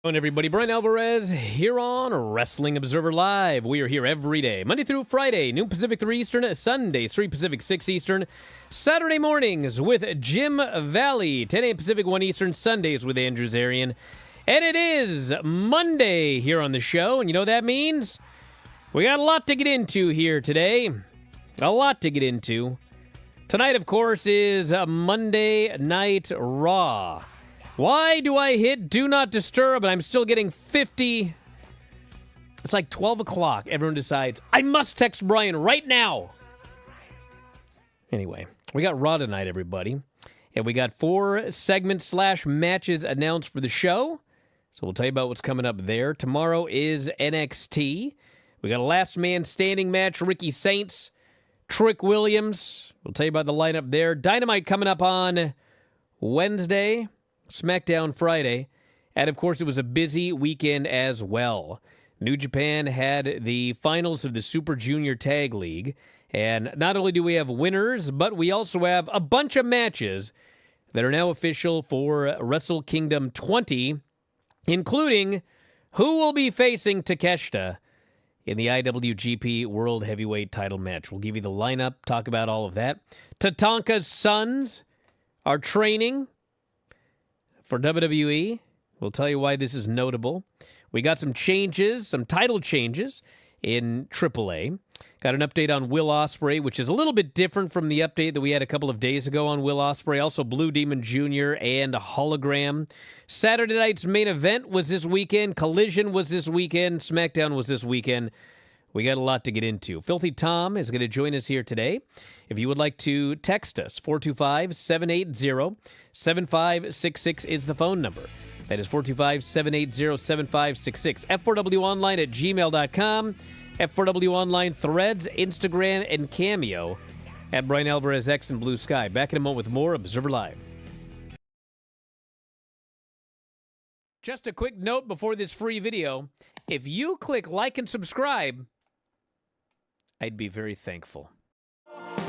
And everybody, Bryan Alvarez here on Wrestling Observer Live. We are here every day, Monday through Friday, noon Pacific, 3 Eastern, Sundays, 3 Pacific, 6 Eastern, Saturday mornings with Jim Valley, 10 a.m. Pacific, 1 Eastern, Sundays with Andrew Zarian. And it is Monday here on the show, and you know what that means? We got a lot to get into here today. A lot to get into. Tonight, of course, is Monday Night Raw. Why do I hit Do Not Disturb and I'm still getting 50? It's like 12 o'clock. Everyone decides, I must text Bryan right now. Anyway, we got Raw tonight, everybody. And we got 4 segments/matches announced for the show. So we'll tell you about what's coming up there. Tomorrow is NXT. We got a last man standing match. Ricky Saints, Trick Williams. We'll tell you about the lineup there. Dynamite coming up on Wednesday. SmackDown Friday, and of course it was a busy weekend as well. New Japan had the finals of the Super Junior Tag League, and not only do we have winners, but we also have a bunch of matches that are now official for Wrestle Kingdom 20, including who will be facing Takeshita in the IWGP World Heavyweight title match. We'll give you the lineup, talk about all of that. Tatanka's sons are training for WWE. We'll tell you why this is notable. We got some changes, some title changes in AAA. Got an update on Will Ospreay, which is a little bit different from the update that we had a couple of days ago on Will Ospreay. Also, Blue Demon Jr. and a Hologram. Saturday night's main event was this weekend. Collision was this weekend. SmackDown was this weekend. We got a lot to get into. Filthy Tom is going to join us here today. If you would like to text us, 425-780-7566 is the phone number. That is 425-780-7566. F4W Online at gmail.com. F4W Online Threads, Instagram, and Cameo at Bryan Alvarez X and Blue Sky. Back in a moment with more Observer Live. Just a quick note before this free video. If you click like and subscribe, I'd be very thankful.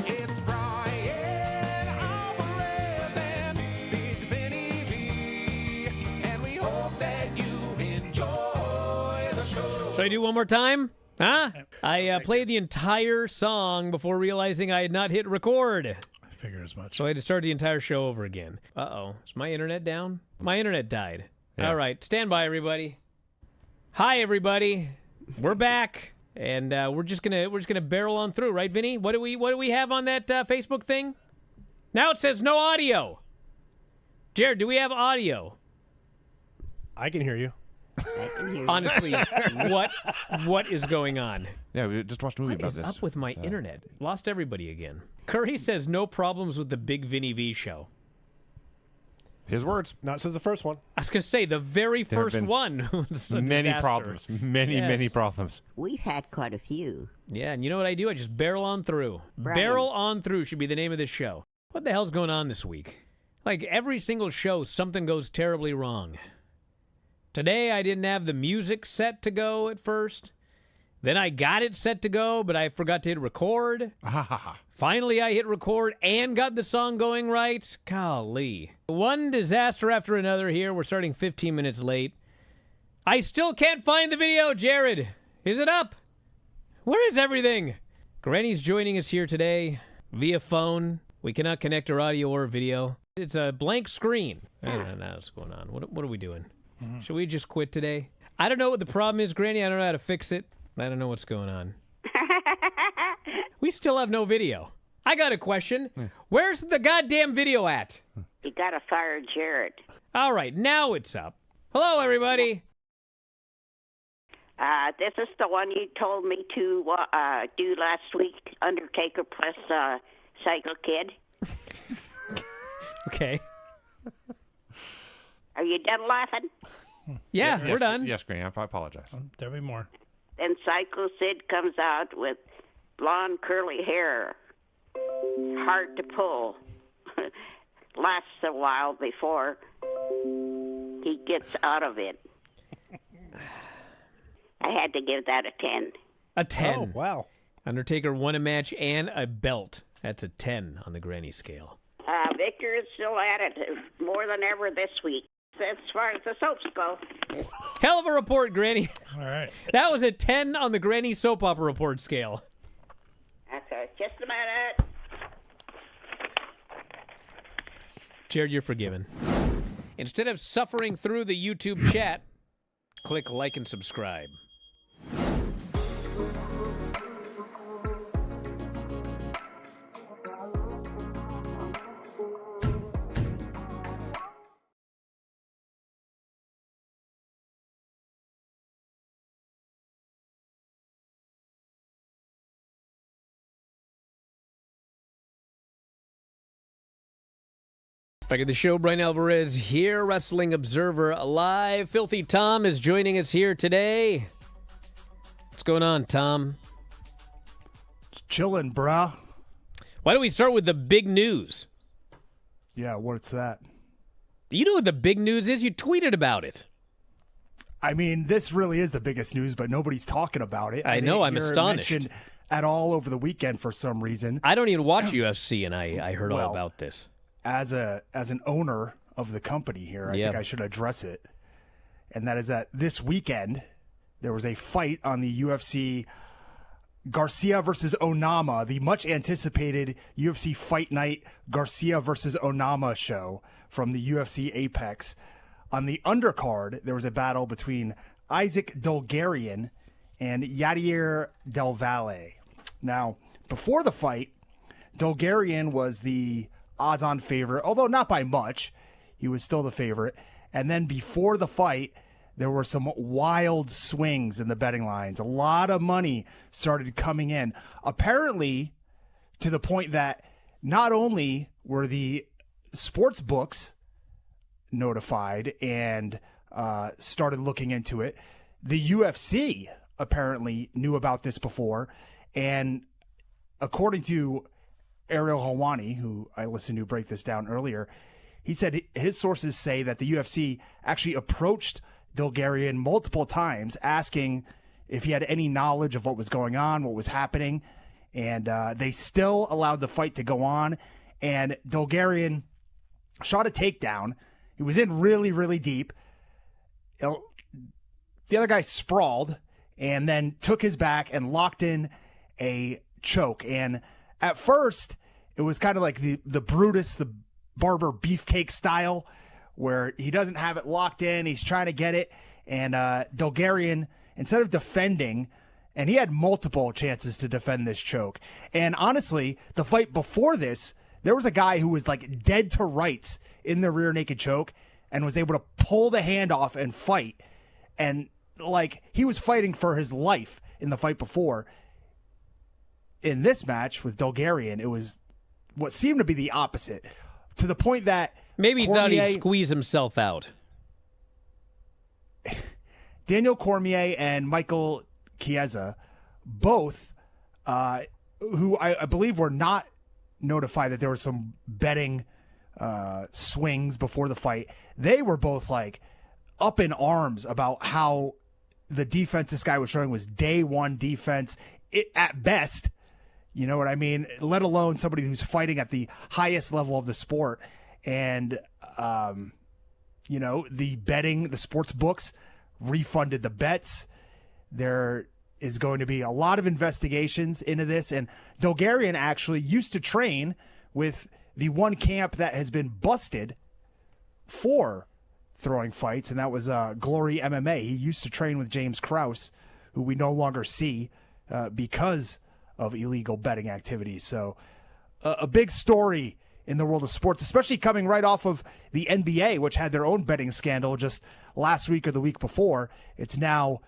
It's Bryan Alvarez and Big Vinny V, and we hope that you enjoy the show. Should I do one more time? Huh? I played the entire song before realizing I had not hit record. I figured as much. So I had to start the entire show over again. Uh-oh. Is my internet down? My internet died. Yeah. All right. Stand by, everybody. Hi, everybody. We're back. And we're just gonna barrel on through, right, Vinny? What do we have on that Facebook thing? Now it says no audio. Jared, do we have audio? I can hear you. Honestly, what is going on? Yeah, we just watched a movie What about is this. up with my internet? Lost everybody again. Curry says no problems with the Big Vinny V show. His words. Not since the first one. I was going to say, the very There have first been one was a Many disaster. problems. Many Yes. problems. We've had quite a few. Yeah, and you know what I do? I just barrel on through. Brian. Barrel on through should be the name of this show. What the hell's going on this week? Like, every single show, something goes terribly wrong. Today, I didn't have the music set to go at first. Then I got it set to go, but I forgot to hit record. Finally, I hit record and got the song going right. Golly. One disaster after another here. We're starting 15 minutes late. I still can't find the video, Jared. Is it up? Where is everything? Granny's joining us here today via phone. We cannot connect our audio or video. It's a blank screen. I don't know what's going on. What are we doing? Should we just quit today? I don't know what the problem is, Granny. I don't know how to fix it. I don't know what's going on. We still have no video. I got a question. Where's the goddamn video at? You gotta fire Jared. All right, now it's up. Hello, everybody. This is the one you told me to do last week, Undertaker plus Psycho Kid. Okay. Are you done laughing? Yeah, we're done. Yes, Granny, I apologize. There'll be more. Then Psycho Sid comes out with blonde curly hair. Hard to pull. Lasts a while before he gets out of it. I had to give that a 10. A 10. Oh, wow. Undertaker won a match and a belt. That's a 10 on the Granny scale. Victor is still at it more than ever this week. as far as the soaps go. Hell of a report, Granny. All right. That was a 10 on the Granny soap opera report scale. Okay, just a minute. Jared, you're forgiven. Instead of suffering through the YouTube chat, click like and subscribe. Back at the show, Bryan Alvarez here, Wrestling Observer Live. Filthy Tom is joining us here today. What's going on, Tom? Chillin', brah. Why don't we start with the big news? Yeah, what's that? You know what the big news is? You tweeted about it. I mean, this really is the biggest news, but nobody's talking about it. I know, I'm didn't hear it astonished. mentioned at all over the weekend for some reason. I don't even watch UFC, and I heard all Well, about this. As an owner of the company here, I Yeah. think I should address it. And that is that this weekend there was a fight on the UFC Garcia versus Onama, the much anticipated UFC Fight Night Garcia versus Onama show from the UFC Apex. On the undercard, there was a battle between Isaac Dulgarian and Yadier Del Valle. Now, before the fight, Dulgarian was the odds-on favorite, although not by much. He was still the favorite. And then before the fight, there were some wild swings in the betting lines. A lot of money started coming in. Apparently, to the point that not only were the sports books notified and started looking into it, the UFC apparently knew about this before. And according to Ariel Helwani, who I listened to break this down earlier, he said his sources say that the UFC actually approached Dulgarian multiple times asking if he had any knowledge of what was going on, what was happening, and they still allowed the fight to go on. And Dulgarian shot a takedown. He was in really, really deep. The other guy sprawled and then took his back and locked in a choke. And at first, it was kind of like the Brutus, the Barber Beefcake style, where he doesn't have it locked in. He's trying to get it. And Dulgarian, instead of defending, and he had multiple chances to defend this choke. And honestly, the fight before this, there was a guy who was like dead to rights in the rear naked choke and was able to pull the hand off and fight. And like he was fighting for his life in the fight before. In this match with Dulgarian, it was what seemed to be the opposite, to the point that Maybe he thought he'd squeeze himself out. Daniel Cormier and Michael Chiesa, both, who I believe were not notified that there were some betting swings before the fight, they were both like up in arms about how the defense this guy was showing was day one defense at best. You know what I mean? Let alone somebody who's fighting at the highest level of the sport. And, the sports books refunded the bets. There is going to be a lot of investigations into this. And Dulgarian actually used to train with the one camp that has been busted for throwing fights, and that was Glory MMA. He used to train with James Krause, who we no longer see because of illegal betting activities. So a big story in the world of sports, especially coming right off of the NBA, which had their own betting scandal just last week or the week before. It's now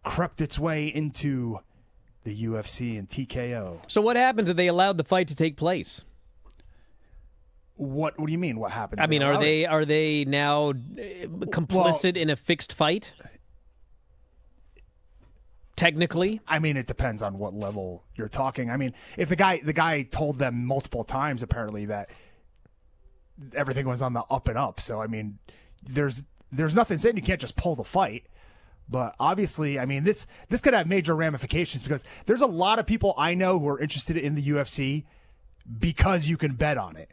crept its way into the UFC and TKO. So what happens if they allowed the fight to take place? What do you mean? What happens? I mean, are they now complicit in a fixed fight? Technically, I mean, it depends on what level you're talking. I mean, if the guy told them multiple times apparently that everything was on the up and up. So I mean, there's nothing saying you can't just pull the fight. But obviously, I mean, this could have major ramifications because there's a lot of people I know who are interested in the UFC because you can bet on it.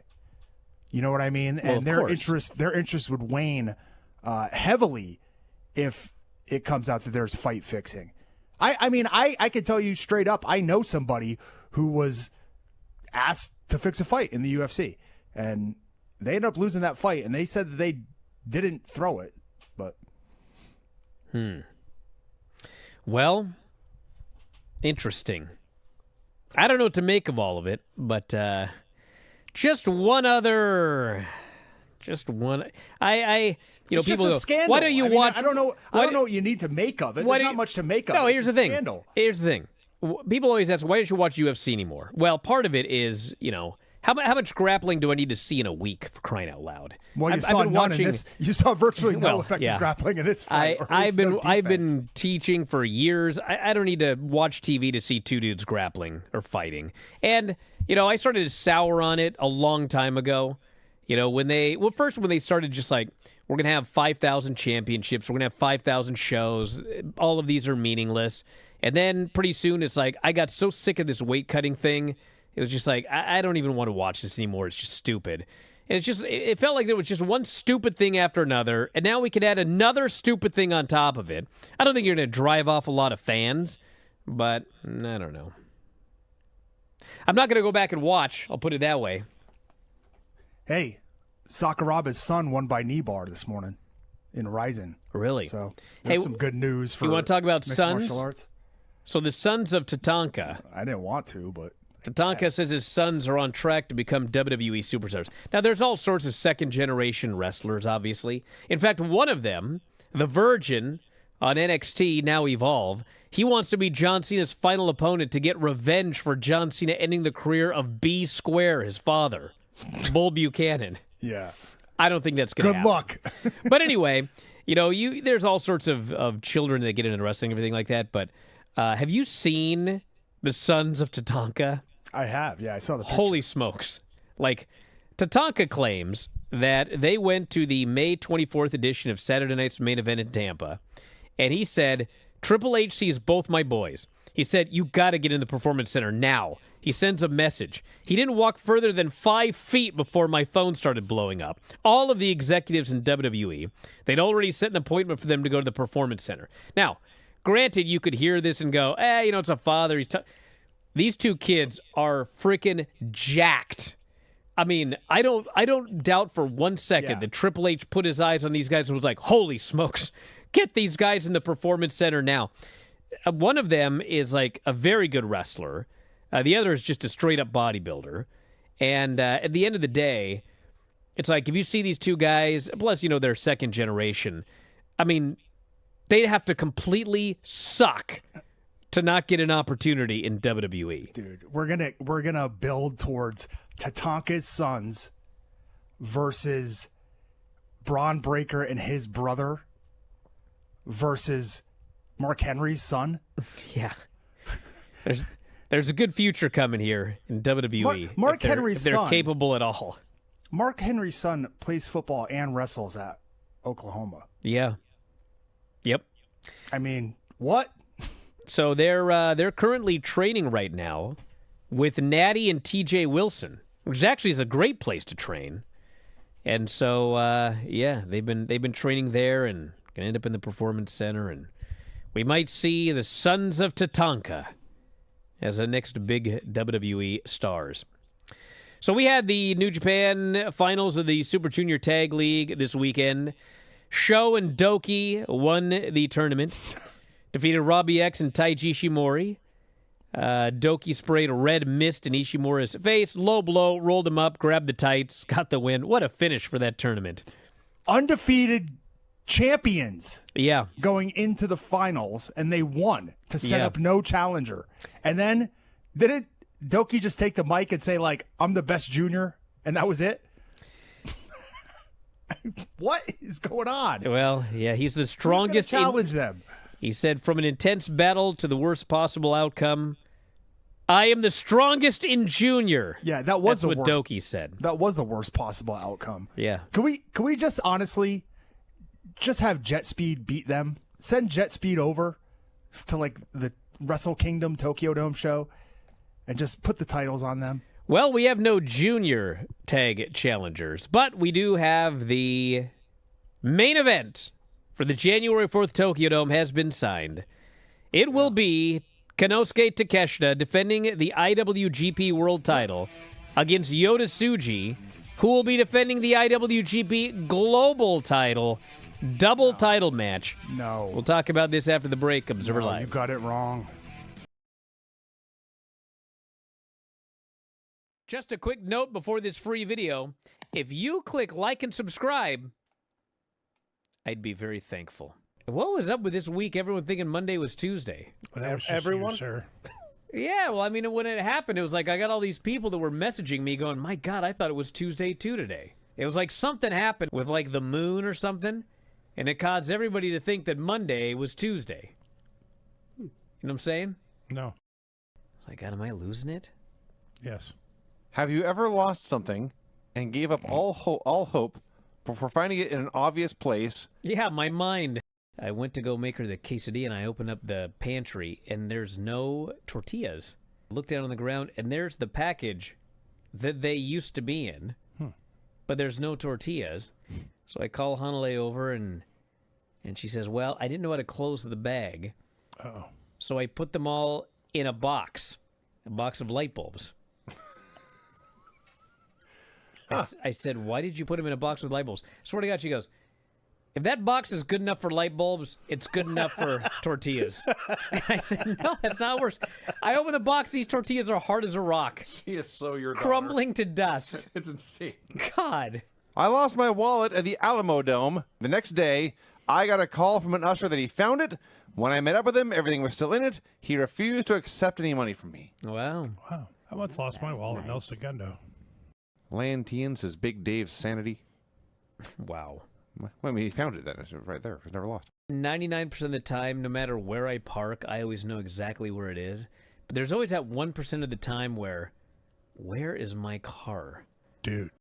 You know what I mean? Well, and of course. their interest would wane heavily if it comes out that there's fight fixing. I mean, I could tell you straight up, I know somebody who was asked to fix a fight in the UFC, and they ended up losing that fight, and they said that they didn't throw it, but... Well, interesting. I don't know what to make of all of it, but just one. It's people just go, a scandal. why don't you I mean, watch? I don't know what you need to make of it. There's not much to make of it. No, here's It's the a thing. Scandal. Here's the thing. People always ask, why don't you watch UFC anymore? Well, part of it is, how much grappling do I need to see in a week, for crying out loud? Well, you I've saw been none watching, in this. You saw virtually no Well, effective yeah. grappling in this fight. or at I've least no I've defense. been teaching for years. I don't need to watch TV to see two dudes grappling or fighting. And I started to sour on it a long time ago. When they started just like, we're gonna have 5,000 championships, we're gonna have 5,000 shows. All of these are meaningless. And then pretty soon it's like I got so sick of this weight cutting thing. It was just like I don't even want to watch this anymore. It's just stupid. And it felt like there was just one stupid thing after another, and now we could add another stupid thing on top of it. I don't think you're going to drive off a lot of fans, but I don't know. I'm not going to go back and watch. I'll put it that way. Hey, Sakuraba's son won by knee bar this morning in Ryzen. Really? So there's Hey, some good news for you wanna talk about mixed sons? martial arts. So the sons of Tatanka. I didn't want to, but Tatanka says his sons are on track to become WWE superstars. Now, there's all sorts of second-generation wrestlers, obviously. In fact, one of them, the Virgin on NXT, now Evolve, he wants to be John Cena's final opponent to get revenge for John Cena ending the career of B Square, his father, Bull Buchanan. yeah. I don't think that's going to Good happen. luck. But anyway, there's all sorts of children that get into wrestling and everything like that. But have you seen the Sons of Tatanka? I have. Yeah, I saw the picture. Holy smokes. Like, Tatanka claims that they went to the May 24th edition of Saturday Night's Main Event in Tampa, and he said, Triple H sees both my boys. He said, you got to get in the Performance Center now. He sends a message. He didn't walk further than 5 feet before my phone started blowing up. All of the executives in WWE, they'd already set an appointment for them to go to the Performance Center. Now, granted, you could hear this and go, it's a father. These two kids are freaking jacked. I mean, I don't doubt for 1 second that Triple H put his eyes on these guys and was like, holy smokes, get these guys in the Performance Center now. One of them is like a very good wrestler. The other is just a straight-up bodybuilder. And at the end of the day, it's like if you see these two guys, plus, they're second generation, I mean, they'd have to completely suck to not get an opportunity in WWE. Dude, we're gonna build towards Tatanka's sons versus Braun Breaker and his brother versus Mark Henry's son. Yeah. There's a good future coming here in WWE. Mark if Henry's they're son. capable at all. Mark Henry's son plays football and wrestles at Oklahoma. Yeah. Yep. I mean, what? So they're currently training right now with Natty and TJ Wilson, which actually is a great place to train. And so they've been training there and gonna end up in the Performance Center, and we might see the Sons of Tatanka as the next big WWE stars. So we had the New Japan finals of the Super Junior Tag League this weekend. Sho and Doki won the tournament. Defeated Robbie X and Taiji Ishimori. Doki sprayed red mist in Ishimori's face. Low blow, rolled him up, grabbed the tights, got the win. What a finish for that tournament. Undefeated champions Yeah. going into the finals, and they won to set Yeah. up no challenger. And then didn't Doki just take the mic and say, like, I'm the best junior, and that was it? What is going on? Well, yeah, he's the Who's gonna strongest. challenge them. He said, from an intense battle to the worst possible outcome, I am the strongest in junior. Yeah, that was That's the what worst. Doki said. That was the worst possible outcome. Yeah. Can we just honestly just have Jet Speed beat them? Send Jet Speed over to like the Wrestle Kingdom Tokyo Dome show and just put the titles on them. Well, we have no junior tag challengers, but we do have the main event for the January 4th Tokyo Dome has been signed. It will be Konosuke Takeshita defending the IWGP World title against Yota Tsuji, who will be defending the IWGP Global title. Double title match. No. We'll talk about this after the break. Observer No, you Live. got it wrong. Just a quick note before this free video. If you click like and subscribe, I'd be very thankful. What was up with this week? Everyone thinking Monday was Tuesday. Well, that was just Everyone? you, sir. Yeah, well, I mean, when it happened, it was like I got all these people that were messaging me going, my God, I thought it was Tuesday too today. It was like something happened with like the moon or something, and it caused everybody to think that Monday was Tuesday. You know what I'm saying? No. It's like, God, am I losing it? Yes. Have you ever lost something and gave up all hope before finding it in an obvious place? Yeah, my mind. I went to go make her the quesadilla, and I opened up the pantry, and there's no tortillas. I look down on the ground, and there's the package that they used to be in, but there's no tortillas. So I call Hanale over, and she says, well, I didn't know how to close the bag, Uh-oh. so I put them all in a box of light bulbs. I said, why did you put them in a box with light bulbs? Swear to God, she goes, if that box is good enough for light bulbs, it's good enough for tortillas. And I said, no, that's not worse. I open the box, these tortillas are hard as a rock, She is so your daughter. crumbling to dust. It's insane. God. I lost my wallet at the Alamo Dome. The next day, I got a call from an usher that he found it. When I met up with him, everything was still in it. He refused to accept any money from me. Wow. Wow. I once lost my wallet in El Segundo. Lantian says Big Dave's sanity. Wow. Well, I mean, he found it then. It's right there. It's never lost. 99% of the time, no matter where I park, I always know exactly where it is. But there's always that 1% of the time where is my car? Dude.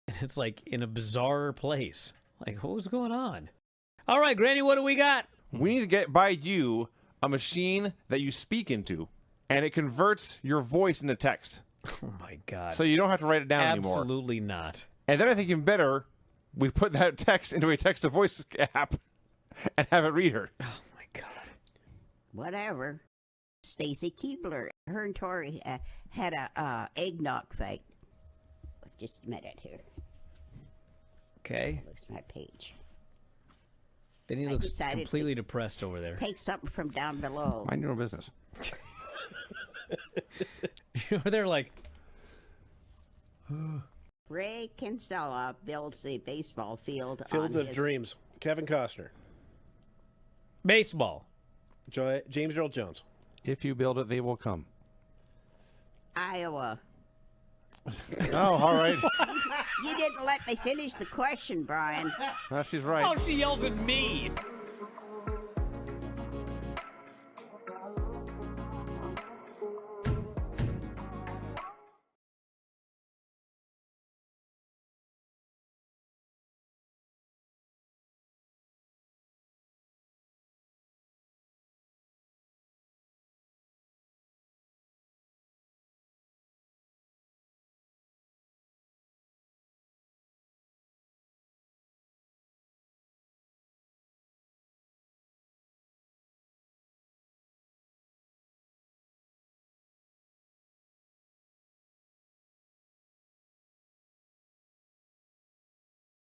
And it's like in a bizarre place. Like, what was going on? All right, Granny, what do we got? We need to buy you a machine that you speak into, and it converts your voice into text. Oh, my God. So you don't have to write it down anymore. Absolutely not. And then I think even better, we put that text into a text-to-voice app and have it read her. Oh, my God. Whatever. Stacy Keebler, her and Tori had a eggnog fight. Just a minute here. Okay. Looks my page. Then he I looks decided to- completely depressed over there. Take something from down below. Mind your own business. Over there like, Ray Kinsella builds a baseball field Field on of his Dreams. Kevin Costner. baseball. James Earl Jones. If you build it, they will come. Iowa. Oh, all right. You didn't let me finish the question, Brian. She's right. Oh, she yells at me.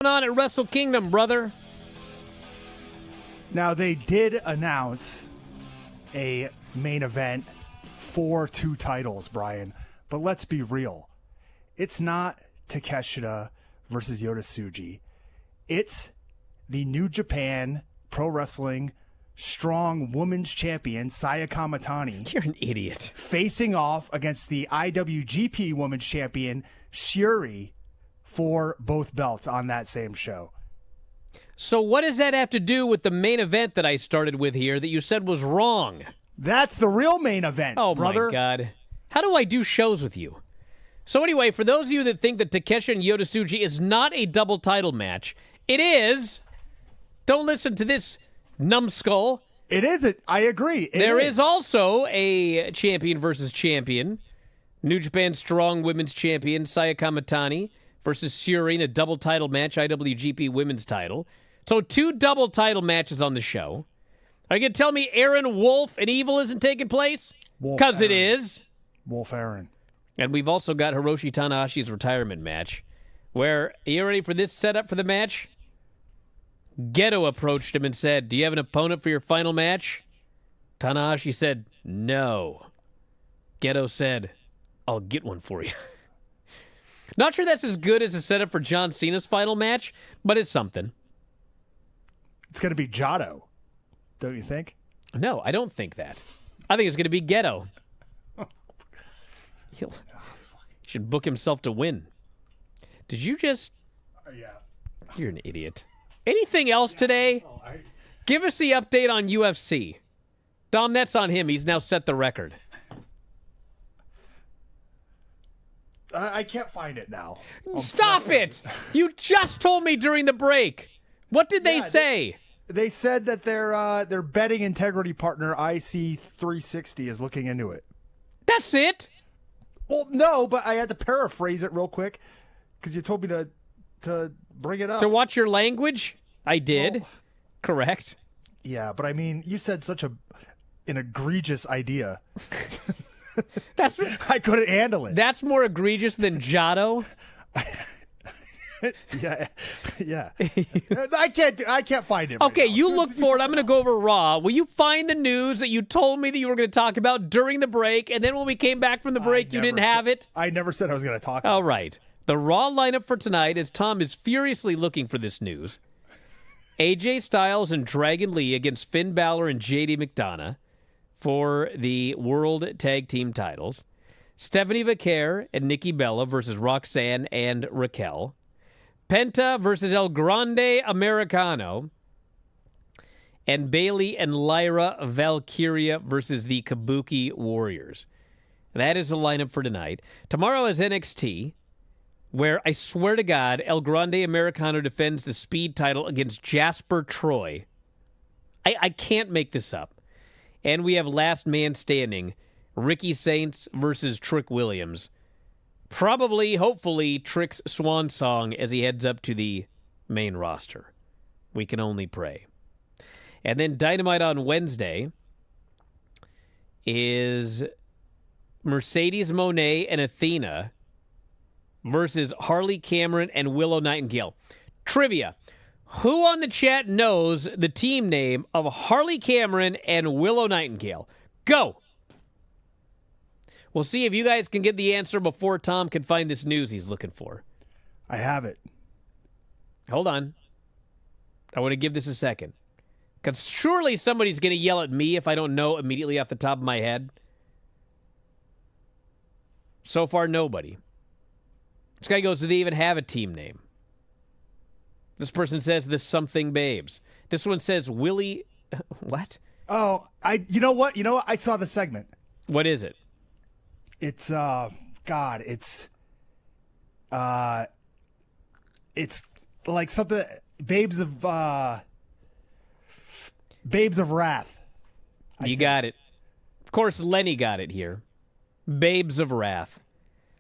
On at Wrestle Kingdom, brother. Now, they did announce a main event for 2 titles, Brian. But let's be real. It's not Takeshita versus Yota Tsuji. It's the New Japan Pro Wrestling Strong Women's Champion, Saya Kamatani, You're an idiot. facing off against the IWGP Women's Champion, Shuri, for both belts on that same show. So what does that have to do with the main event that I started with here that you said was wrong? That's the real main event, Oh, brother. my God. How do I do shows with you? So anyway, for those of you that think that Takeshi and Yota Tsuji is not a double title match, it is. Don't listen to this numbskull. It is. I agree. There is also a champion versus champion. New Japan Strong Women's Champion Saya Kamatani versus Shuri in a double title match, IWGP Women's title. So 2 double title matches on the show. Are you going to tell me Aaron Wolf and Evil isn't taking place? Wolf Because it Aaron. is. Wolf Aaron. And we've also got Hiroshi Tanahashi's retirement match, where, are you ready for this setup for the match? Geto approached him and said, do you have an opponent for your final match? Tanahashi said, no. Geto said, I'll get one for you. Not sure that's as good as a setup for John Cena's final match, but it's something. It's going to be Jotto, don't you think? No, I don't think that. I think it's going to be Geto. He should book himself to win. Did you just... Yeah. You're an idiot. Anything else today? Give us the update on UFC. Dom, that's on him. He's now set the record. I can't find it now. Stop it! You just told me during the break. What did they Yeah, say? They said that their betting integrity partner IC360 is looking into it. That's it? Well, no, but I had to paraphrase it real quick because you told me to bring it up. To watch your language? I did. Well- Correct. Yeah, but I mean, you said such an egregious idea. That's I couldn't handle it. that's more egregious than Jotto. Yeah, yeah. I can't find it. Okay, right now. you look for it. I'm going to go over Raw. Will you find the news that you told me that you were going to talk about during the break, and then when we came back from the break, you didn't have it? I never said I was going to talk about All right. The Raw lineup for tonight, as Tom is furiously looking for this news. AJ Styles and Dragon Lee against Finn Balor and JD McDonough for the World Tag Team titles. Stephanie Vaquer and Nikki Bella versus Roxanne and Raquel. Penta versus El Grande Americano. And Bailey and Lyra Valkyria versus the Kabuki Warriors. That is the lineup for tonight. Tomorrow is NXT, where I swear to God, El Grande Americano defends the speed title against Jasper Troy. I can't make this up. And we have Last Man Standing, Ricky Saints versus Trick Williams. Probably, hopefully, Trick's swan song as he heads up to the main roster. We can only pray. And then Dynamite on Wednesday is Mercedes Moné and Athena versus Harley Cameron and Willow Nightingale. Trivia. Who on the chat knows the team name of Harley Cameron and Willow Nightingale? Go! We'll see if you guys can get the answer before Tom can find this news he's looking for. I have it. Hold on. I want to give this a second. Because surely somebody's going to yell at me if I don't know immediately off the top of my head. So far, nobody. This guy goes, do they even have a team name? This person says the Something Babes. This one says Willie... What? Oh, you know what? I saw the segment. What is it? It's it's like something Babes of Wrath. You got it. Of course, Lenny got it here. Babes of Wrath.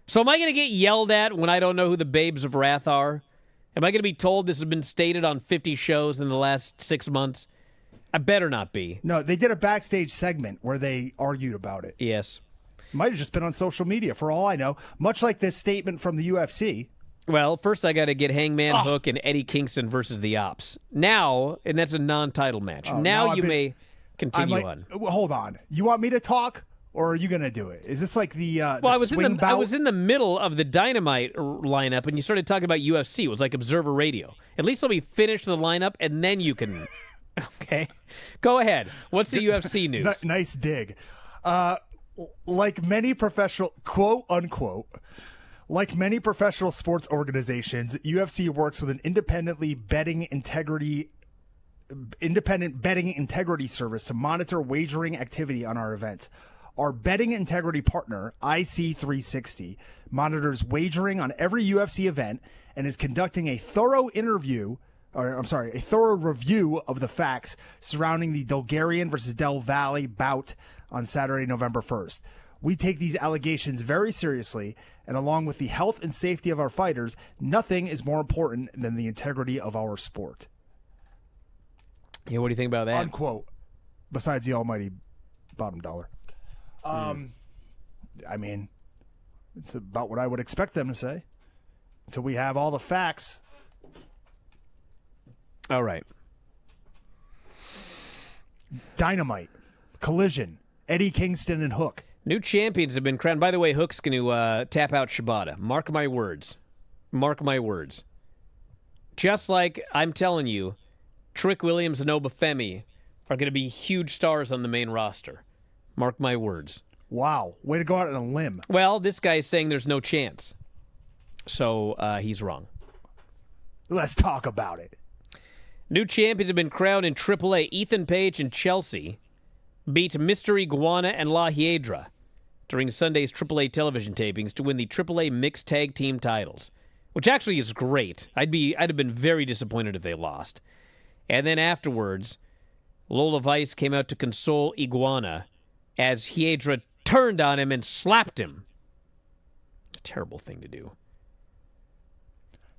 So am I going to get yelled at when I don't know who the Babes of Wrath are? Am I going to be told this has been stated on 50 shows in the last 6 months? I better not be. No, they did a backstage segment where they argued about it. Yes. Might have just been on social media, for all I know. Much like this statement from the UFC. Well, first I got to get Hangman Hook and Eddie Kingston versus the Ops. Now, and that's a non-title match. Now you may continue on. Well, hold on. You want me to talk, or are you going to do it? Is this like the Well, I swing bout? was in the middle of the Dynamite lineup, and you started talking about UFC. It was like Observer Radio. At least let me finish the lineup, and then you can... Okay. Go ahead. What's the UFC news? Nice dig. Like many professional, quote unquote, like many professional sports organizations, UFC works with an independent betting integrity service to monitor wagering activity on our events. Our betting integrity partner, IC360, monitors wagering on every UFC event and is conducting a thorough review of the facts surrounding the Bulgarian versus Del Valle bout on Saturday, November 1st. We take these allegations very seriously, and along with the health and safety of our fighters, nothing is more important than the integrity of our sport. Yeah, what do you think about that? Unquote. Besides the almighty bottom dollar. I mean, it's about what I would expect them to say until we have all the facts. All right. Dynamite, Collision, Eddie Kingston, and Hook. New champions have been crowned. By the way, Hook's going to tap out Shibata. Mark my words. Mark my words. Just like I'm telling you, Trick Williams and Obafemi are going to be huge stars on the main roster. Mark my words. Wow, way to go out on a limb. Well, this guy is saying there's no chance. So he's wrong. Let's talk about it. New champions have been crowned in AAA. Ethan Page and Chelsea beat Mr. Iguana and La Hiedra during Sunday's AAA television tapings to win the AAA mixed tag team titles, which actually is great. I'd have been very disappointed if they lost. And then afterwards, Lola Vice came out to console Iguana as Hiedra turned on him and slapped him. A terrible thing to do.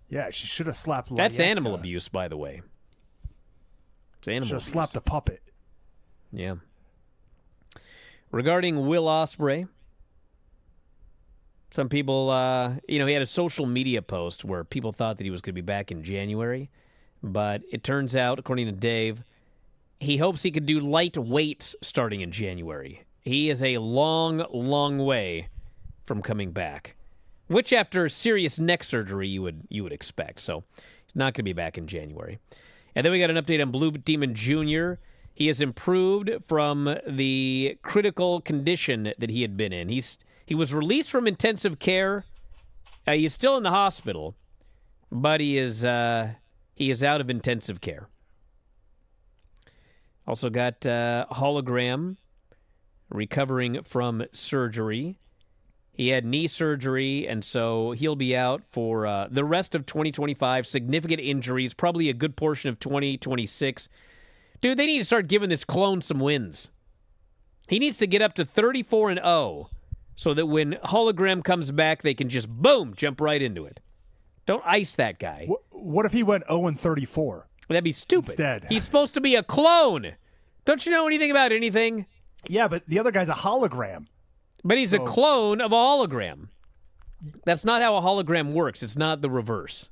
Yeah, she should have slapped La That's Hiestra. animal abuse, by the way. It's animal Should have abuse. slapped the puppet. Yeah. Regarding Will Ospreay, some people, he had a social media post where people thought that he was going to be back in January, but it turns out, according to Dave, he hopes he could do light weights starting in January. He is a long, long way from coming back, which after serious neck surgery you would expect. So he's not going to be back in January. And then we got an update on Blue Demon Jr. He has improved from the critical condition that he had been in. He was released from intensive care. He is still in the hospital, but he is out of intensive care. Also got Hologram recovering from surgery. He had knee surgery, and so he'll be out for the rest of 2025. Significant injuries, probably a good portion of 2026. Dude, they need to start giving this clone some wins. He needs to get up to 34-0 so that when Hologram comes back, they can just, boom, jump right into it. Don't ice that guy. What if he went 0-34? That'd be stupid. Instead. He's supposed to be a clone. Don't you know anything about anything? Yeah, but the other guy's a hologram. But he's a clone of a hologram. That's not how a hologram works. It's not the reverse.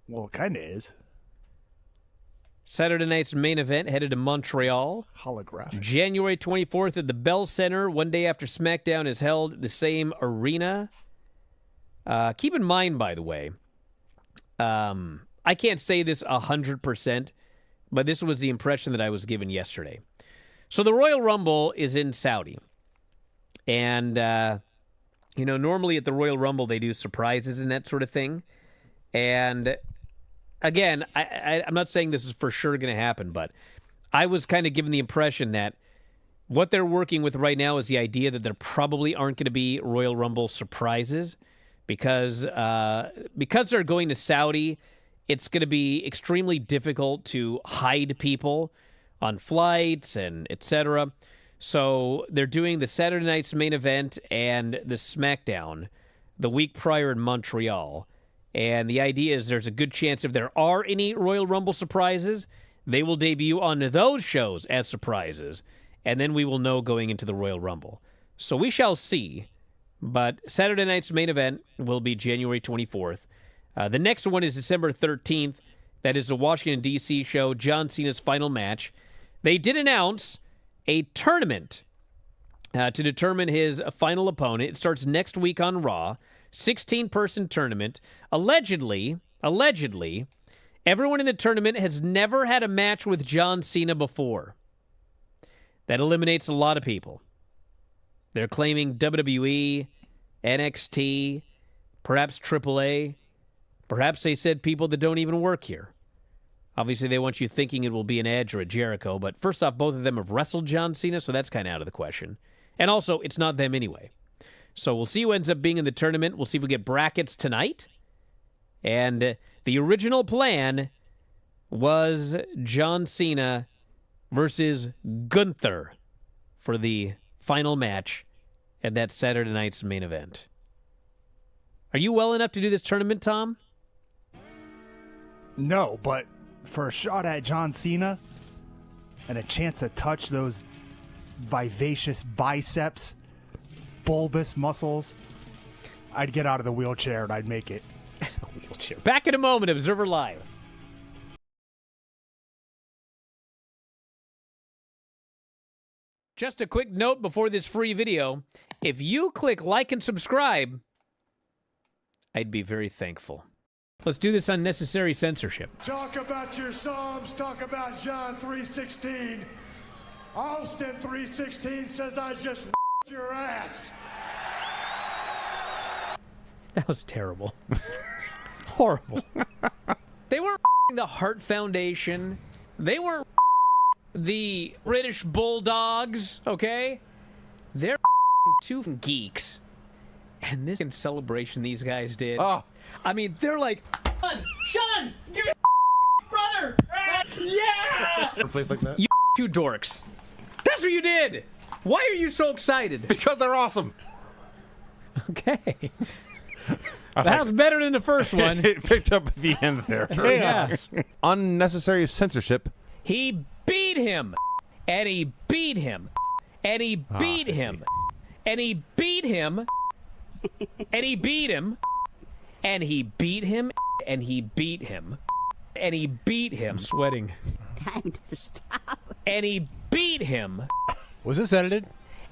Well, it kind of is. Saturday night's main event headed to Montreal. Holographic. January 24th at the Bell Center, one day after SmackDown is held at the same arena. Keep in mind, by the way, I can't say this 100%, but this was the impression that I was given yesterday. So the Royal Rumble is in Saudi. And, normally at the Royal Rumble they do surprises and that sort of thing. And, again, I'm not saying this is for sure going to happen, but I was kind of given the impression that what they're working with right now is the idea that there probably aren't going to be Royal Rumble surprises because they're going to Saudi, it's going to be extremely difficult to hide people on flights and etc. So they're doing the Saturday night's main event and the SmackDown the week prior in Montreal. And the idea is there's a good chance if there are any Royal Rumble surprises, they will debut on those shows as surprises. And then we will know going into the Royal Rumble. So we shall see. But Saturday night's main event will be January 24th. The next one is December 13th. That is the Washington, D.C. show, John Cena's final match. They did announce a tournament to determine his final opponent. It starts next week on Raw. 16-person tournament. Allegedly, everyone in the tournament has never had a match with John Cena before. That eliminates a lot of people. They're claiming WWE, NXT, perhaps AAA. Perhaps they said people that don't even work here. Obviously, they want you thinking it will be an Edge or a Jericho, but first off, both of them have wrestled John Cena, so that's kind of out of the question. And also, it's not them anyway. So we'll see who ends up being in the tournament. We'll see if we get brackets tonight. And the original plan was John Cena versus Gunther for the final match at that Saturday night's main event. Are you well enough to do this tournament, Tom? No, but for a shot at John Cena and a chance to touch those vivacious biceps, bulbous muscles, I'd get out of the wheelchair and I'd make it. Wheelchair. Back in a moment, Observer Live. Just a quick note before this free video. If you click like and subscribe, I'd be very thankful. Let's do this unnecessary censorship. Talk about your Psalms, talk about John 3:16. Austin 3:16 says I just your ass. That was terrible. Horrible. They weren't the Heart Foundation. They weren't the British Bulldogs, okay? They're two geeks. And this celebration these guys did. Oh. I mean, they're like, Sean, give me brother. Yeah. A place like that? You two dorks. That's what you did. Why are you so excited? Because they're awesome. Okay. That was better than the first one. It picked up at the end there. Yes. Unnecessary censorship. He beat him. And he beat him. And he beat him. And he beat him. And he beat him. And he beat him. And he beat him. And he beat him. I'm sweating. Time to stop. And he beat him. Was this edited?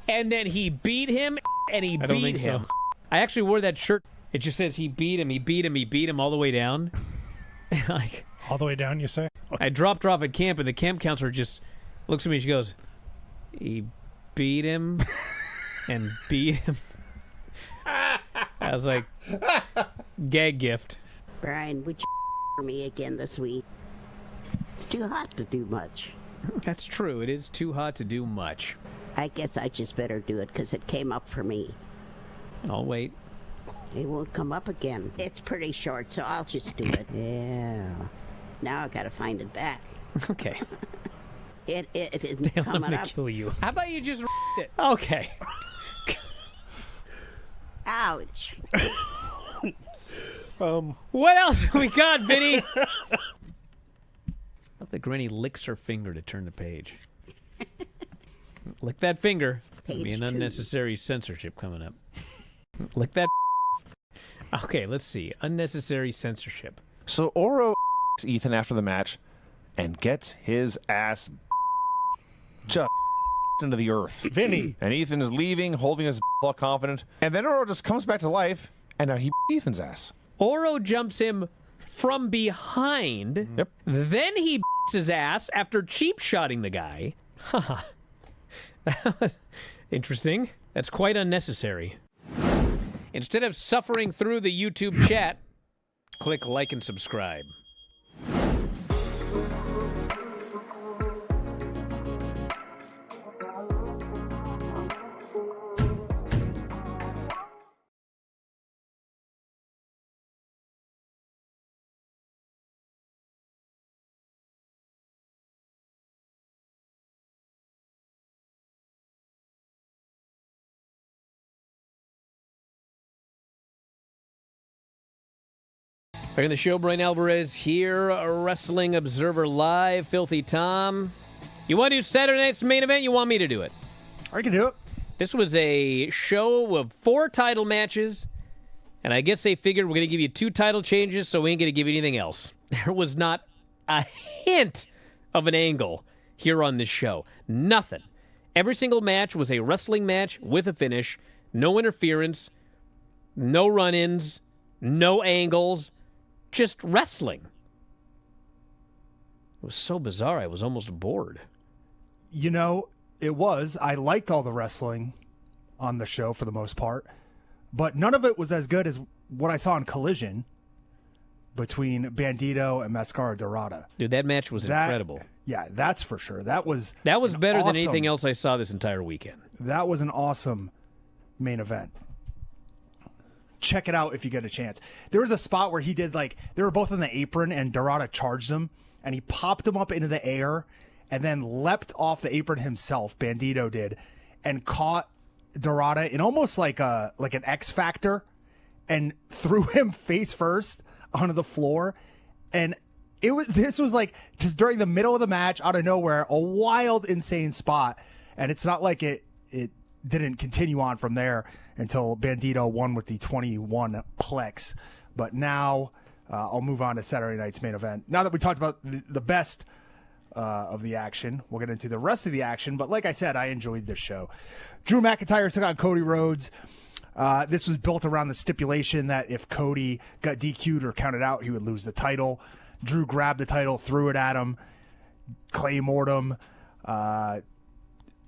And then he beat him. And he beat him. So. I actually wore that shirt. It just says he beat him. He beat him. He beat him all the way down. Like, All the way down, you say? I dropped her off at camp, and the camp counselor just looks at me. She goes, he beat him and beat him. I was like, gag gift. Brian, would you for me again this week? It's too hot to do much. That's true. It is too hot to do much. I guess I just better do it because it came up for me. I'll wait. It won't come up again. It's pretty short, so I'll just do it. Yeah. Now I gotta find it back. Okay. It isn't I'm coming gonna up. kill you. How about you just it? Okay. Ouch. What else we got, Vinny? I think Granny licks her finger to turn the page. Lick that finger. There'll be Page an 2. unnecessary censorship coming up. Lick that. Okay, let's see. Unnecessary censorship. So Oro Ethan after the match and gets his ass just into the earth. Vinny. And Ethan is leaving, holding his all confident. And then Oro just comes back to life, and now he Ethan's ass. Oro jumps him from behind. Yep. Then he his ass after cheap shotting the guy. Haha. That was interesting. That's quite unnecessary. Instead of suffering through the YouTube chat, click like and subscribe. Back in the show, Bryan Alvarez here, Wrestling Observer Live. Filthy Tom. You want to do Saturday night's main event? You want me to do it? I can do it. This was a show of 4 title matches, and I guess they figured we're going to give you 2 title changes, so we ain't going to give you anything else. There was not a hint of an angle here on this show. Nothing. Every single match was a wrestling match with a finish. No interference. No run-ins. No angles. Just wrestling. It was so bizarre, I was almost bored. You know, it was. I liked all the wrestling on the show for the most part, but none of it was as good as what I saw in Collision between Bandito and Mascara Dorada. Dude, that match was incredible. Yeah, that's for sure. That was better than awesome. anything else I saw this entire weekend. That was an awesome main event. Check it out if you get a chance. There was a spot where he did they were both on the apron and Dorada charged him and he popped him up into the air and then leapt off the apron himself, Bandito did, and caught Dorada in almost like an X Factor and threw him face first onto the floor. And This was like just during the middle of the match, out of nowhere, a wild, insane spot, and it's not like it didn't continue on from there until Bandito won with the 21 plex. But now I'll move on to Saturday night's main event. Now that we talked about the best of the action, we'll get into the rest of the action. But like I said, I enjoyed this show. Drew McIntyre took on Cody Rhodes. This was built around the stipulation that if Cody got DQ'd or counted out, he would lose the title. Drew grabbed the title, threw it at him, claymored him.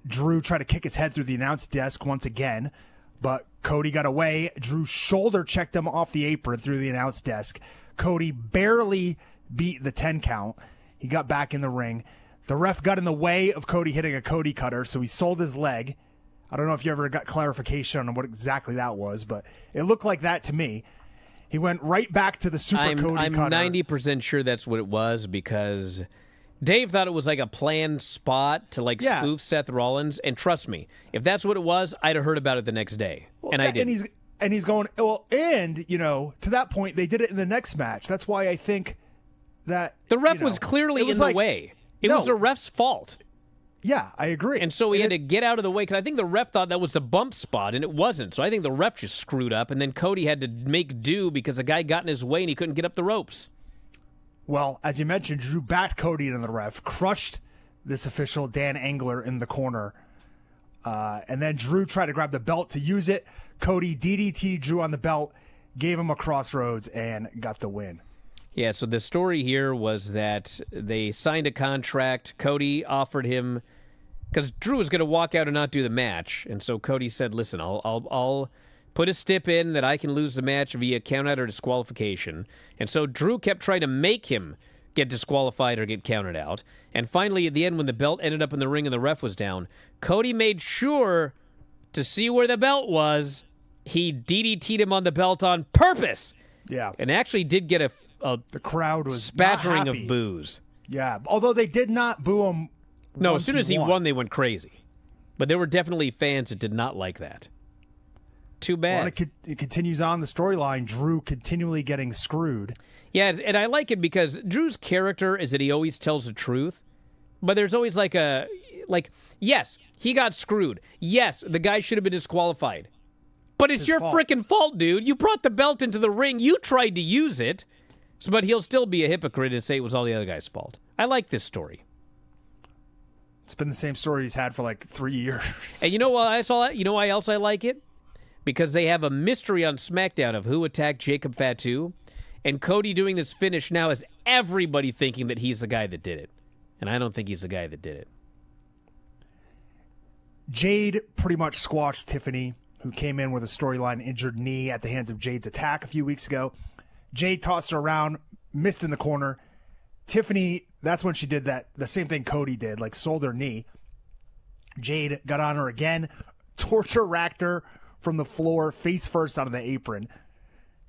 Drew tried to kick his head through the announce desk once again, but Cody got away. Drew shoulder checked him off the apron through the announce desk. Cody barely beat the 10 count. He got back in the ring. The ref got in the way of Cody hitting a Cody cutter, so he sold his leg. I don't know if you ever got clarification on what exactly that was, but it looked like that to me. He went right back to the Super Cody cutter. I'm 90% sure that's what it was because Dave thought it was like a planned spot to spoof Seth Rollins. And trust me, if that's what it was, I'd have heard about it the next day. And I didn't. And he's going, well, and, to that point, they did it in the next match. That's why I think that the ref was clearly in the way. It was the ref's fault. Yeah, I agree. And so he had to get out of the way because I think the ref thought that was the bump spot, and it wasn't. So I think the ref just screwed up, and then Cody had to make do because a guy got in his way and he couldn't get up the ropes. Well, as you mentioned, Drew backed Cody into the ref, crushed this official, Dan Engler, in the corner. And then Drew tried to grab the belt to use it. Cody DDT Drew on the belt, gave him a crossroads, and got the win. Yeah, so the story here was that they signed a contract. Cody offered him, because Drew was going to walk out and not do the match, and so Cody said, "Listen, I'll put a stip in that I can lose the match via countout or disqualification." And so Drew kept trying to make him get disqualified or get counted out. And finally, at the end, when the belt ended up in the ring and the ref was down, Cody made sure to see where the belt was. He DDT'd him on the belt on purpose. Yeah, and actually did get the crowd was spattering not happy. of boos. Yeah, although they did not boo him. No, as soon as he won, they went crazy. But there were definitely fans that did not like that. Too bad. Well, it continues on the storyline. Drew continually getting screwed. Yeah, and I like it because Drew's character is that he always tells the truth. But there's always yes, he got screwed. Yes, the guy should have been disqualified. But it's your freaking fault, dude. You brought the belt into the ring. You tried to use it. But he'll still be a hypocrite and say it was all the other guy's fault. I like this story. It's been the same story he's had for 3 years. And you know what I saw? You know why else I like it? Because they have a mystery on SmackDown of who attacked Jacob Fatu. And Cody doing this finish now has everybody thinking that he's the guy that did it. And I don't think he's the guy that did it. Jade pretty much squashed Tiffany, who came in with a storyline injured knee at the hands of Jade's attack a few weeks ago. Jade tossed her around, missed in the corner. Tiffany, that's when she did the same thing Cody did, sold her knee. Jade got on her again, torture racked her from the floor, face first onto the apron.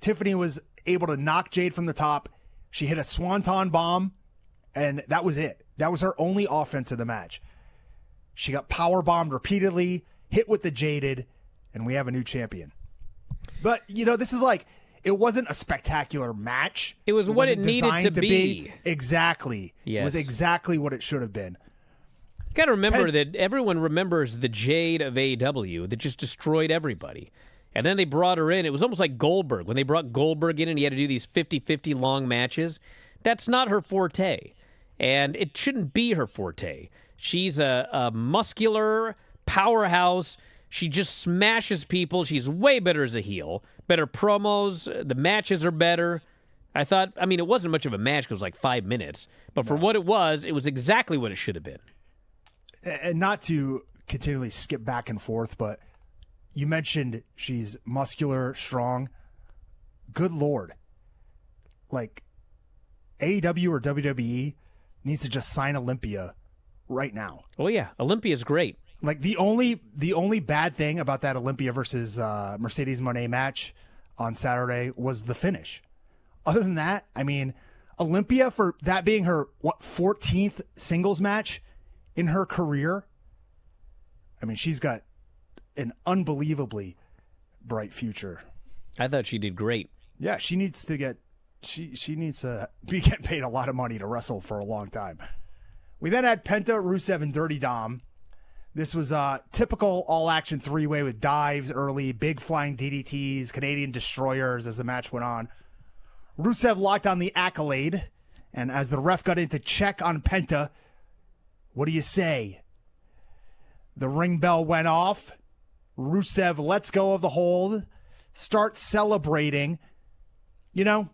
Tiffany was able to knock Jade from the top. She hit a swanton bomb, and that was it. That was her only offense of the match. She got power bombed repeatedly, hit with the Jaded, and we have a new champion. But, this is it wasn't a spectacular match. It was what it needed to be. Exactly. Yes. It was exactly what it should have been. You got to remember that everyone remembers the Jade of AEW that just destroyed everybody. And then they brought her in. It was almost like Goldberg. When they brought Goldberg in and he had to do these 50-50 long matches, that's not her forte. And it shouldn't be her forte. She's a muscular powerhouse. She just smashes people. She's way better as a heel. Better promos. The matches are better. It wasn't much of a match. It was 5 minutes. But for what it was exactly what it should have been. And not to continually skip back and forth, but you mentioned she's muscular, strong. Good Lord. AEW or WWE needs to just sign Olympia right now. Oh, yeah. Olympia's great. The only bad thing about that Olympia versus Mercedes Moné match on Saturday was the finish. Other than that, Olympia, for that being her 14th singles match in her career, she's got an unbelievably bright future. I thought she did great. Yeah, she needs to get she needs to be getting paid a lot of money to wrestle for a long time. We then had Penta, Rusev, and Dirty Dom. This was a typical all-action three-way with dives early, big flying DDTs, Canadian destroyers as the match went on. Rusev locked on the Accolade, and as the ref got in to check on Penta, what do you say? The ring bell went off. Rusev lets go of the hold, starts celebrating. You know,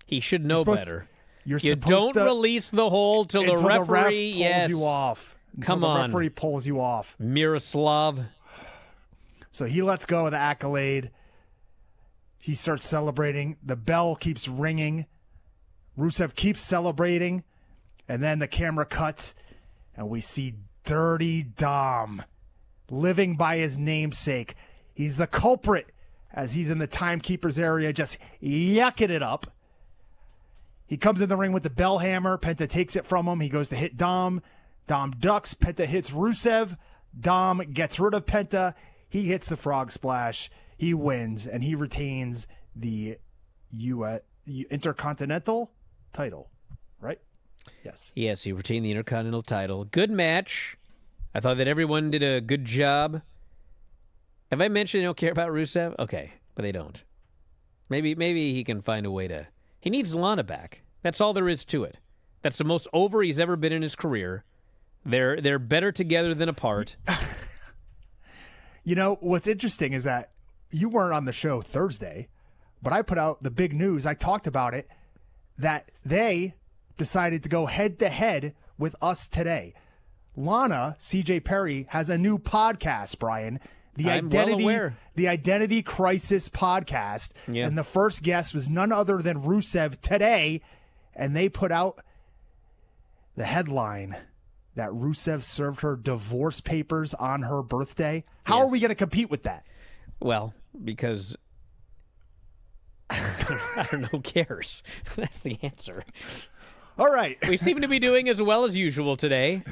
he should know better. You don't release the hold till the referee pulls you off. Come on. The referee pulls you off. Miroslav. So he lets go of the Accolade. He starts celebrating. The bell keeps ringing. Rusev keeps celebrating. And then the camera cuts, and we see Dirty Dom living by his namesake. He's the culprit as he's in the timekeeper's area just yucking it up. He comes in the ring with the bell hammer. Penta takes it from him. He goes to hit Dom. Dom ducks. Penta hits Rusev. Dom gets rid of Penta. He hits the frog splash. He wins, and he retains the Intercontinental title, right? Yes. Yes, he retained the Intercontinental title. Good match. I thought that everyone did a good job. Have I mentioned they don't care about Rusev? Okay, but they don't. Maybe he can find a way to... He needs Lana back. That's all there is to it. That's the most over he's ever been in his career. They're better together than apart. You know, what's interesting is that you weren't on the show Thursday, but I put out the big news. I talked about it, that they decided to go head-to-head with us today. Lana, CJ Perry, has a new podcast, Brian. I'm well aware. The Identity Crisis podcast. Yeah. And the first guest was none other than Rusev today. And they put out the headline that Rusev served her divorce papers on her birthday. How are we going to compete with that? Well, because I don't know, who cares? That's the answer. All right. We seem to be doing as well as usual today.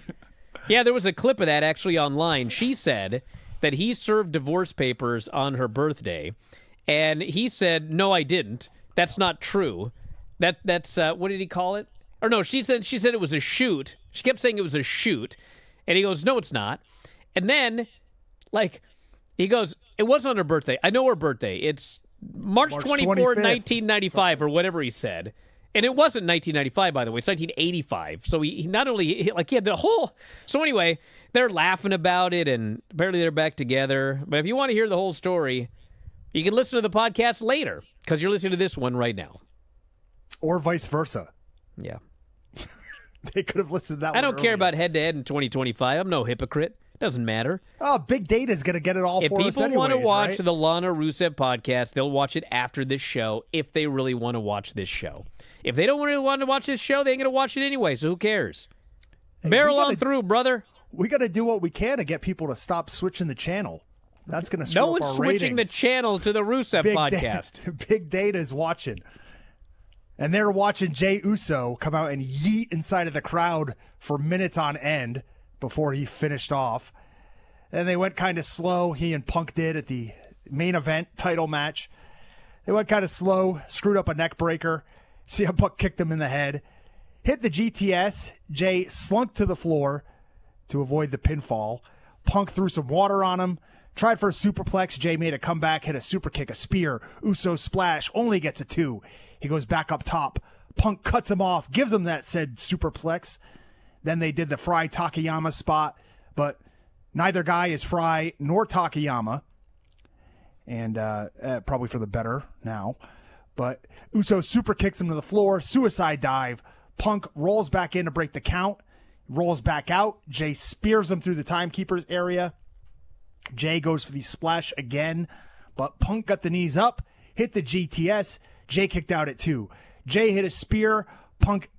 Yeah, there was a clip of that actually online. She said that he served divorce papers on her birthday, and he said, "No, I didn't. That's not true. That's what did he call it? Or no, she said it was a shoot. She kept saying it was a shoot, and he goes, "No, it's not." And then, like, he goes, "It was on her birthday. I know her birthday. It's March 24th, 1995, or whatever he said." And it wasn't 1995, by the way. It's 1985. So he not only, he had the whole... So anyway, they're laughing about it, and apparently they're back together. But if you want to hear the whole story, you can listen to the podcast later, because you're listening to this one right now. Or vice versa. Yeah. They could have listened to that one I don't care earlier. about head-to-head in 2025. I'm no hypocrite. Doesn't matter. Oh, Big Data's going to get it all If for us people anyways, want to watch right? the Lana Rusev podcast, they'll watch it after this show if they really want to watch this show. If they don't really want to watch this show, they ain't going to watch it anyway, so who cares? Hey, Barrel on through, brother. We got to do what we can to get people to stop switching the channel. That's going to screw No up one's our switching ratings. the channel to the Rusev podcast. Big Data's watching. And they're watching Jey Uso come out and yeet inside of the crowd for minutes on end before he finished off. And they went kind of slow. He and Punk did at the main event title match. They went kind of slow, screwed up a neck breaker. CM Punk kicked him in the head. Hit the GTS. Jay slunk to the floor to avoid the pinfall. Punk threw some water on him. Tried for a superplex. Jay made a comeback, hit a super kick, a spear. Uso splash, only gets a 2. He goes back up top. Punk cuts him off, gives him that said superplex. Then they did the Fry Takayama spot, but neither guy is Fry nor Takayama. And probably for the better now. But Uso super kicks him to the floor, suicide dive. Punk rolls back in to break the count, rolls back out. Jay spears him through the timekeeper's area. Jay goes for the splash again, but Punk got the knees up, hit the GTS. Jay kicked out at 2. Jay hit a spear. Punk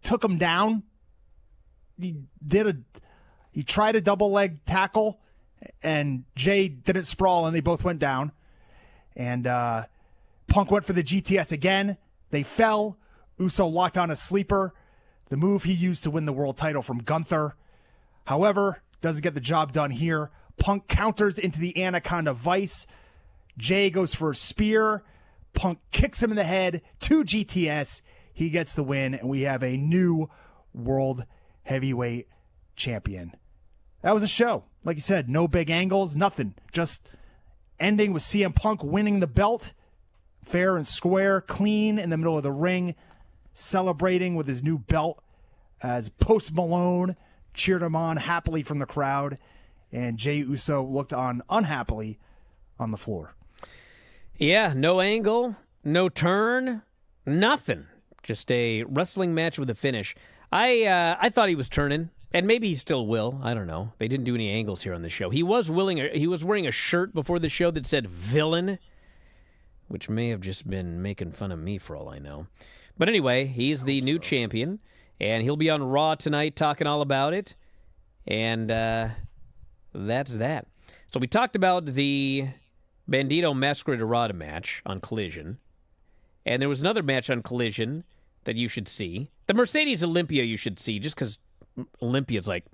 took him down. He tried a double leg tackle, and Jay didn't sprawl, and they both went down. And Punk went for the GTS again. They fell. Uso locked on a sleeper, the move he used to win the world title from Gunther. However, doesn't get the job done here. Punk counters into the Anaconda Vice. Jay goes for a spear. Punk kicks him in the head. 2 GTS. He gets the win, and we have a new World Heavyweight Champion. That was a show. Like you said, no big angles, nothing. Just ending with CM Punk winning the belt. Fair and square, clean in the middle of the ring, celebrating with his new belt as Post Malone cheered him on happily from the crowd, and Jey Uso looked on unhappily on the floor. Yeah, no angle, no turn, nothing. Just a wrestling match with a finish. I thought he was turning, and maybe he still will. I don't know. They didn't do any angles here on the show. He was wearing a shirt before the show that said "Villain," which may have just been making fun of me for all I know. But anyway, he's the new champion, and he'll be on Raw tonight talking all about it. And that's that. So we talked about the Bandito Masquerade match on Collision. And there was another match on Collision that you should see. The Mercedes Olympia you should see, just because Olympia's like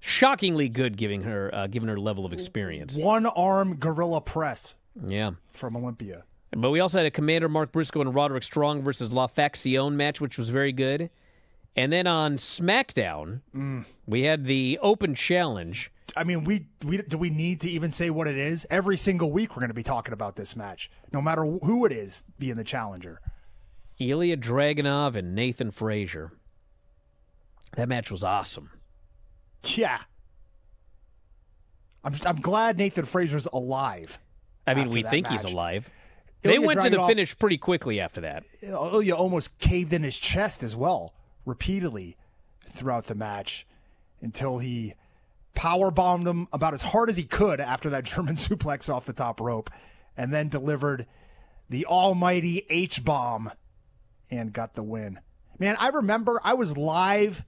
shockingly good given her level of experience. One-arm gorilla press. Yeah. From Olympia. But we also had a Commander Mark Briscoe and Roderick Strong versus La Facción match, which was very good. And then on SmackDown, we had the Open Challenge. I mean, do we need to even say what it is? Every single week we're going to be talking about this match, no matter who it is being the challenger. Ilya Dragunov and Nathan Frazier. That match was awesome. Yeah. I'm glad Nathan Frazier's alive. I mean, we think match. he's alive. They went to the finish pretty quickly after that. Ilya almost caved in his chest as well, repeatedly throughout the match, until he powerbombed him about as hard as he could after that German suplex off the top rope, and then delivered the almighty H-bomb and got the win. Man, I remember I was live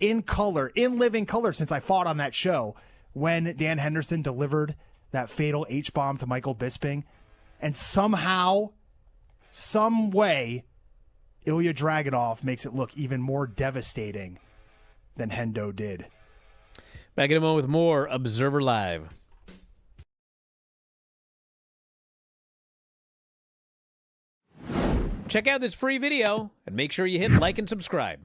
in color, in living color, since I fought on that show when Dan Henderson delivered that fatal H-bomb to Michael Bisping. And somehow, some way, Ilya Dragunov makes it look even more devastating than Hendo did. Back in a moment with more Observer Live. Check out this free video and make sure you hit like and subscribe.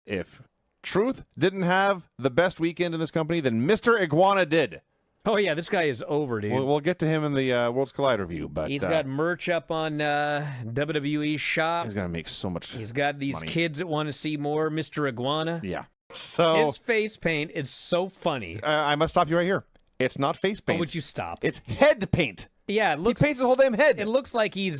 If Truth didn't have the best weekend in this company, then Mr. Iguana did. Oh, yeah, this guy is over, dude. We'll get to him in the Worlds Collide review. But he's got merch up on WWE Shop. He's going to make so much He's got these money. kids that want to see more Mr. Iguana. Yeah. So his face paint is so funny. I must stop you right here. It's not face paint. Oh, would you stop? It's head paint. Yeah, it looks, he paints his whole damn head. It looks like he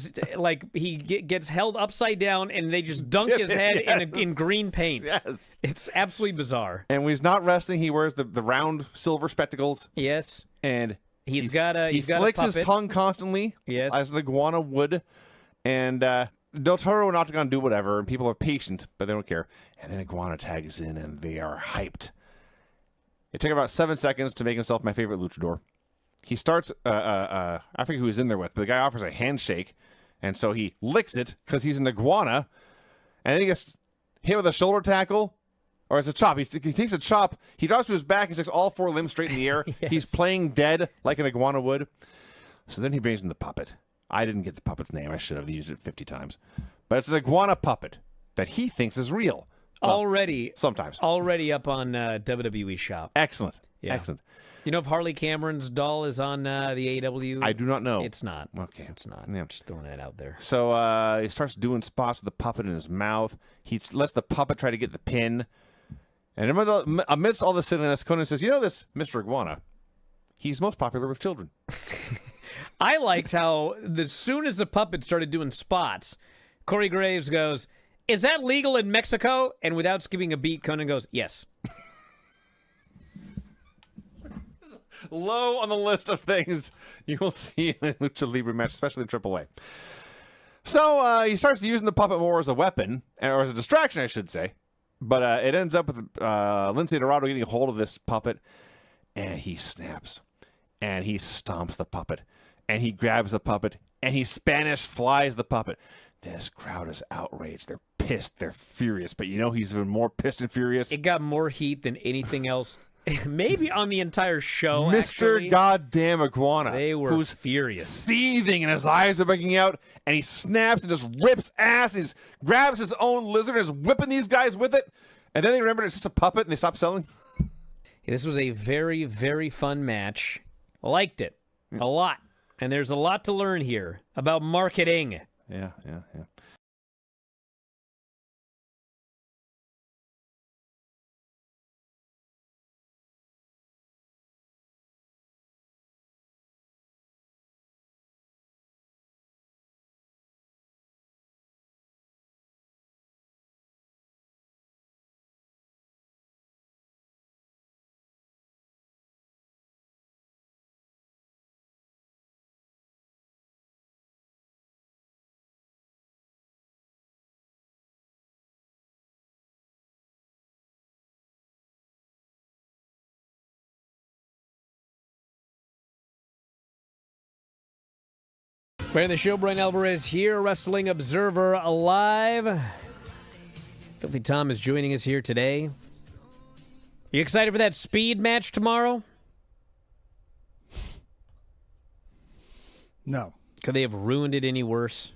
gets held upside down and they just dunk his head in green paint. Yes. It's absolutely bizarre. And when he's not wrestling, he wears the round silver spectacles. Yes. And he flicks his tongue constantly. Yes. As an iguana would. And Del Toro and Octagon do whatever, and people are patient, but they don't care. And then Iguana tags in, and they are hyped. It took about 7 seconds to make himself my favorite luchador. He starts, I forget who he's in there with, but the guy offers a handshake, and so he licks it because he's an iguana, and then he gets hit with a shoulder tackle, or it's a chop. He takes a chop, he drops to his back, he sticks all 4 limbs straight in the air. Yes. He's playing dead like an iguana would. So then he brings in the puppet. I didn't get the puppet's name. I should have used it 50 times. But it's an iguana puppet that he thinks is real. Well, sometimes. Already up on WWE Shop. Excellent. Yeah. Excellent. Do you know if Harley Cameron's doll is on the AEW? I do not know. It's not. Okay. It's not. Yeah. I'm just throwing that out there. So he starts doing spots with the puppet in his mouth. He lets the puppet try to get the pin. And amidst all the silliness, Conan says, you know this, Mr. Iguana, he's most popular with children. I liked how as soon as the puppet started doing spots, Corey Graves goes, is that legal in Mexico? And without skipping a beat, Conan goes, yes. Low on the list of things you will see in a Lucha Libre match, especially in AAA. So he starts using the puppet more as a weapon, or as a distraction, I should say. But it ends up with Lindsay Dorado getting a hold of this puppet, and he snaps. And he stomps the puppet. And he grabs the puppet, and he Spanish flies the puppet. This crowd is outraged. They're pissed. They're furious. But you know he's even more pissed and furious? It got more heat than anything else maybe on the entire show. Mr. Actually. Goddamn Iguana. They were who's furious. seething and his eyes are bugging out, and he snaps and just rips ass. And he grabs his own lizard and is whipping these guys with it. And then they remember it's just a puppet and they stop selling. This was a very, very fun match. I liked it a lot. And there's a lot to learn here about marketing. Yeah. Right on the show, Bryan Alvarez here, Wrestling Observer Alive. Filthy Tom is joining us here today. You excited for that speed match tomorrow? No. Could they have ruined it any worse?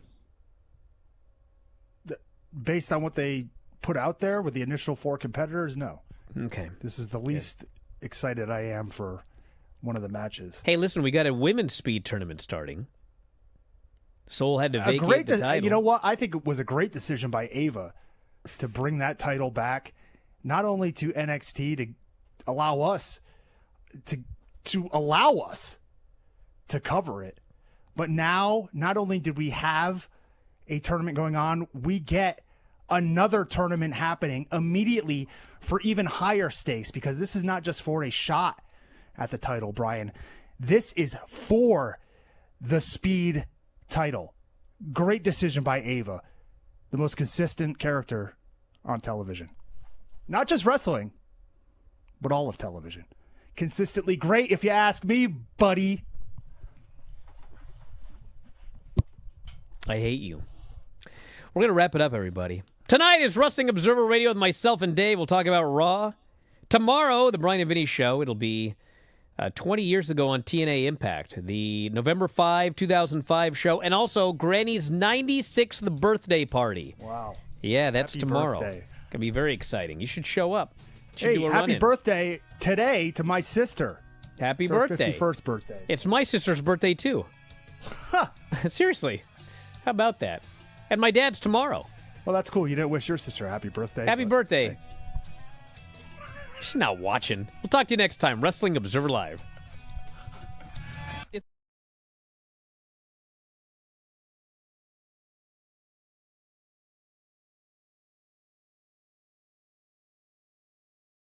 Based on what they put out there with the initial 4 competitors, no. Okay. This is the least excited I am for one of the matches. Hey, listen, we got a women's speed tournament starting. Soul had to vacate the title. You know what? I think it was a great decision by Ava to bring that title back, not only to NXT to allow us to cover it, but now not only did we have a tournament going on, we get another tournament happening immediately for even higher stakes, because this is not just for a shot at the title, Brian. This is for the speed title. Great decision by Ava, the most consistent character on television. Not just wrestling, but all of television. Consistently great, if you ask me, buddy. I hate you. We're going to wrap it up, everybody. Tonight is Wrestling Observer Radio with myself and Dave. We'll talk about Raw. Tomorrow, the Bryan and Vinny Show. It'll be 20 years ago on TNA Impact, the November 5, 2005 show, and also Granny's 96th birthday party. Wow. Yeah, that's Happy tomorrow. birthday. Gonna be very exciting. You should show up. Should Hey, do a happy run-in. birthday today to my sister. Happy It's her birthday. 51st birthday. It's my sister's birthday, too. Seriously. How about that? And my dad's tomorrow. Well, that's cool. You didn't wish your sister a happy birthday. Happy but- birthday. She's not watching. We'll talk to you next time. Wrestling Observer Live.